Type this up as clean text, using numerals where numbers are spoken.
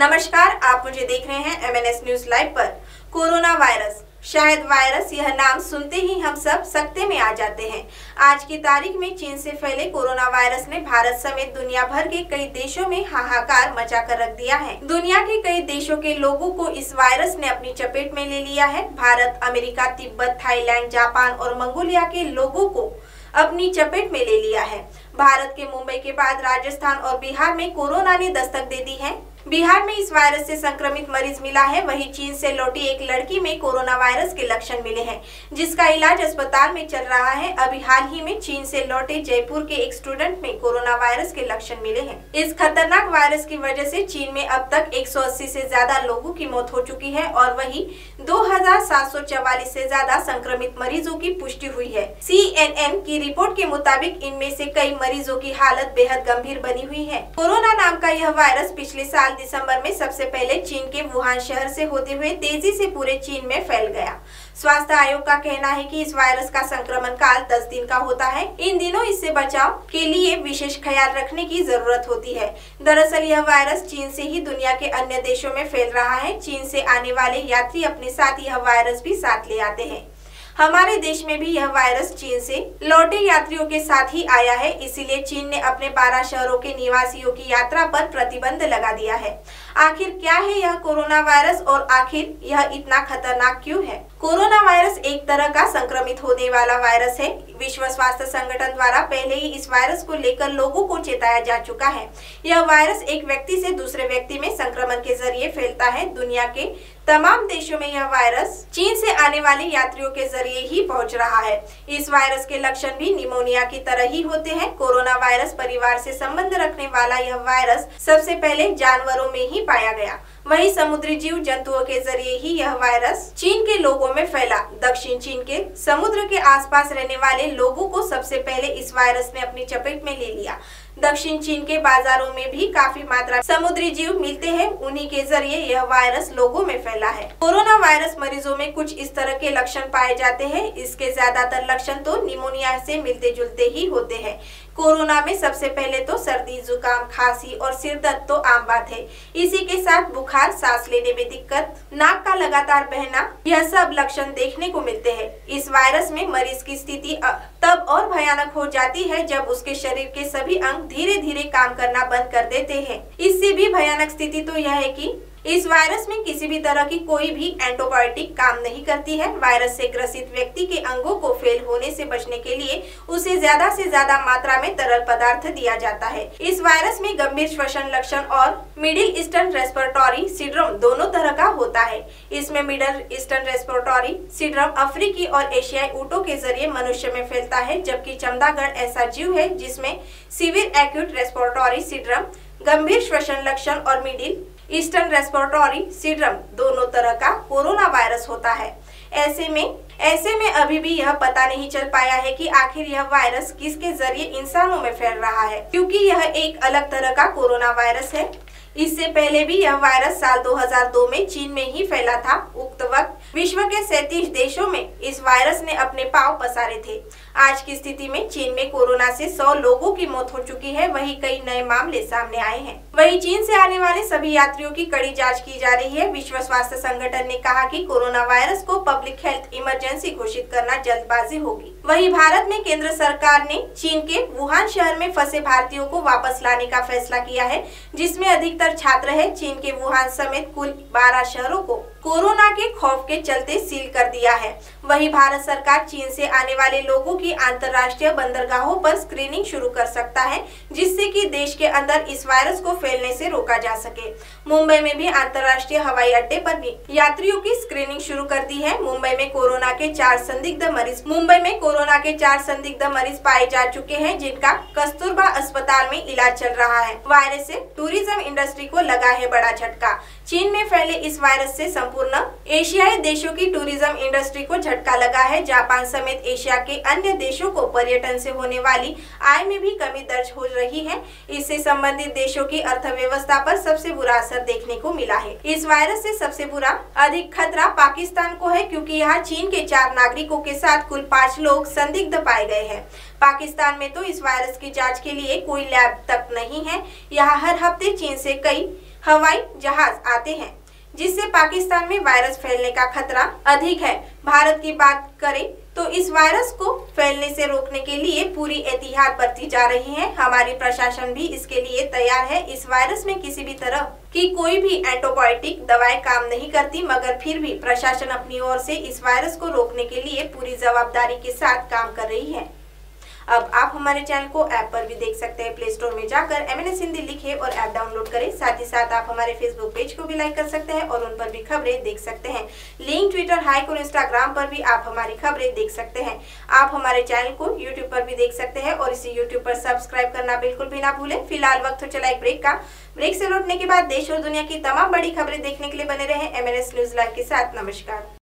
नमस्कार, आप मुझे देख रहे हैं MNS न्यूज लाइव पर। कोरोना वायरस, शायद वायरस यह नाम सुनते ही हम सब सकते में आ जाते हैं। आज की तारीख में चीन से फैले कोरोना वायरस ने भारत समेत दुनिया भर के कई देशों में हाहाकार मचा कर रख दिया है। दुनिया के कई देशों के लोगों को इस वायरस ने अपनी चपेट में ले लिया है। Bharat, America, Tibet, Thailand, Japan और मंगोलिया के लोगों को अपनी चपेट में ले लिया है। भारत के मुंबई के बाद राजस्थान और बिहार में कोरोना ने दस्तक दे दी है। बिहार में इस वायरस से संक्रमित मरीज मिला है। वहीं चीन से लौटी एक लड़की में कोरोना वायरस के लक्षण मिले हैं, जिसका इलाज अस्पताल में चल रहा है। अभी हाल ही में चीन से लौटे जयपुर के एक स्टूडेंट में कोरोना वायरस के लक्षण मिले हैं। इस खतरनाक वायरस की वजह से चीन में अब तक 180 से ज्यादा लोगों की मौत हो चुकी है और वहीं 2744 से ज्यादा संक्रमित मरीजों की पुष्टि हुई है। CNN की रिपोर्ट के मुताबिक इनमें से कई मरीजों की हालत बेहद गंभीर बनी हुई है। कोरोना नाम का यह वायरस पिछले साल दिसंबर में सबसे पहले चीन के वुहान शहर से होते हुए तेजी से पूरे चीन में फैल गया। स्वास्थ्य आयोग का कहना है कि इस वायरस का संक्रमण काल 10 दिन का होता है। इन दिनों इससे बचाव के लिए विशेष ख्याल रखने की जरूरत होती है। दरअसल यह वायरस चीन से ही दुनिया के अन्य देशों में फैल रहा है। चीन से आने वाले यात्री अपने साथ यह वायरस भी साथ ले आते हैं। हमारे देश में भी यह वायरस चीन से लौटे यात्रियों के साथ ही आया है। इसीलिए चीन ने अपने 12 शहरों के निवासियों की यात्रा पर प्रतिबंध लगा दिया है। आखिर क्या है यह कोरोना वायरस और आखिर यह इतना खतरनाक क्यों है? कोरोना वायरस एक तरह का संक्रमित होने वाला वायरस है। विश्व स्वास्थ्य संगठन द्वारा पहले ही इस वायरस को लेकर लोगों को चेताया जा चुका है। यह वायरस एक व्यक्ति से दूसरे व्यक्ति में संक्रमण के जरिए फैलता है। दुनिया के तमाम देशों में यह वायरस चीन से आने वाले यात्रियों के जरिए ही पहुंच रहा है। इस वायरस के लक्षण भी निमोनिया की तरह ही होते हैं। कोरोना वायरस परिवार से संबंध रखने वाला यह वायरस सबसे पहले जानवरों में ही पाया गया। वहीं समुद्री जीव जंतुओं के जरिए ही यह वायरस चीन के लोगों में फैला। दक्षिण चीन के समुद्र के आसपास रहने वाले लोगों को सबसे पहले इस वायरस ने अपनी चपेट में ले लिया। दक्षिण चीन के बाजारों में भी काफी मात्रा में समुद्री जीव मिलते हैं। उन्हीं के जरिए यह वायरस लोगों में फैला है। कोरोना वायरस मरीजों में कुछ इस तरह के लक्षण पाए जाते हैं। इसके ज्यादातर लक्षण तो निमोनिया से मिलते जुलते ही होते हैं। कोरोना में सबसे पहले तो सर्दी, जुकाम, खांसी और सिर दर्द तो आम बात है। इसी के साथ बुखार, सांस लेने में दिक्कत, नाक का लगातार बहना, यह सब लक्षण देखने को मिलते हैं। इस वायरस में मरीज की स्थिति तब और भयानक हो जाती है जब उसके शरीर के सभी अंग धीरे धीरे काम करना बंद कर देते हैं। इससे भी भयानक स्थिति तो यह है कि इस वायरस में किसी भी तरह की कोई भी एंटीबायोटिक काम नहीं करती है। वायरस से ग्रसित व्यक्ति के अंगों को फेल होने से बचने के लिए उसे ज्यादा से ज्यादा मात्रा में तरल पदार्थ दिया जाता है। इस वायरस में गंभीर श्वसन लक्षण और मिडिल ईस्टर्न रेस्पिरेटरी सिंड्रोम दोनों तरह का होता है। इसमें मिडिल ईस्टर्न रेस्पिरेटरी सिंड्रोम अफ्रीकी और एशियाई ऊँटों के जरिए मनुष्य में फैलता है, जबकि चमगादड़ ऐसा जीव है जिसमें सीवियर एक्यूट रेस्पिरेटरी सिंड्रोम, गंभीर श्वसन लक्षण और मिडिल ईस्टर्न रेस्पिरेटरी सिंड्रोम दोनों तरह का कोरोना वायरस होता है। ऐसे में अभी भी यह पता नहीं चल पाया है कि आखिर यह वायरस किसके जरिए इंसानों में फैल रहा है, क्योंकि यह एक अलग तरह का कोरोना वायरस है। इससे पहले भी यह वायरस साल 2002 में चीन में ही फैला था। उक्त वक्त विश्व के 37 देशों में इस वायरस ने अपने पांव पसारे थे। आज की स्थिति में चीन में कोरोना से 100 लोगों की मौत हो चुकी है। वहीं कई नए मामले सामने आए हैं। वहीं चीन से आने वाले सभी यात्रियों की कड़ी जांच की जा रही है। विश्व स्वास्थ्य संगठन ने कहा कि कोरोना वायरस को पब्लिक हेल्थ इमरजेंसी घोषित करना जल्दबाजी होगी। वहीं भारत में केंद्र सरकार ने चीन के वुहान शहर में फंसे भारतीयों को वापस लाने का फैसला किया है, जिसमें अधिकतर छात्र है। चीन के वुहान समेत कुल 12 शहरों को कोरोना के खौफ के चलते सील कर दिया है। वहीं भारत सरकार चीन से आने वाले लोगों की अंतर्राष्ट्रीय बंदरगाहों पर स्क्रीनिंग शुरू कर सकता है, जिससे कि देश के अंदर इस वायरस को फैलने से रोका जा सके। मुंबई में भी अंतर्राष्ट्रीय हवाई अड्डे पर यात्रियों की स्क्रीनिंग शुरू कर दी है। मुंबई में कोरोना के 4 संदिग्ध मरीज पाए जा चुके हैं, जिनका कस्तूरबा अस्पताल में इलाज चल रहा है। वायरस से टूरिज्म इंडस्ट्री को लगा है बड़ा झटका। चीन में फैले इस वायरस से संपूर्ण एशियाई देशों की टूरिज्म इंडस्ट्री को झटका लगा है। जापान समेत एशिया के अन्य देशों को पर्यटन से होने वाली आय में भी कमी दर्ज हो रही है। इससे संबंधित देशों की अर्थव्यवस्था पर सबसे बुरा असर देखने को मिला है। इस वायरस से सबसे बुरा अधिक खतरा पाकिस्तान को है, क्योंकि यहाँ चीन के 4 नागरिकों के साथ कुल 5 लोग संदिग्ध पाए गए हैं। पाकिस्तान में तो इस वायरस की जांच के लिए कोई लैब तक नहीं है। यहाँ हर हफ्ते चीन से कई हवाई जहाज आते हैं, जिससे पाकिस्तान में वायरस फैलने का खतरा अधिक है। भारत की बात करें तो इस वायरस को फैलने से रोकने के लिए पूरी एहतियात बरती जा रही है। हमारी प्रशासन भी इसके लिए तैयार है। इस वायरस में किसी भी तरह की कोई भी एंटीबायोटिक दवाएं काम नहीं करती, मगर फिर भी प्रशासन अपनी ओर से इस वायरस को रोकने के लिए पूरी जवाबदारी के साथ काम कर रही है। अब आप हमारे चैनल को ऐप पर भी देख सकते हैं। प्ले स्टोर में जाकर MNS हिंदी लिखें और ऐप डाउनलोड करें। साथ ही साथ आप हमारे फेसबुक पेज को भी लाइक कर सकते हैं और उन पर भी खबरें देख सकते हैं। लिंक ट्विटर, हाइक और इंस्टाग्राम पर भी आप हमारी खबरें देख सकते हैं। आप हमारे चैनल को यूट्यूब पर भी देख सकते हैं और इसे यूट्यूब पर सब्सक्राइब करना बिल्कुल भी ना भूलें। फिलहाल वक्त हो चला एक ब्रेक का। ब्रेक से लौटने के बाद देश और दुनिया की तमाम बड़ी खबरें देखने के लिए बने रहे MNS न्यूज लाइव के साथ। नमस्कार।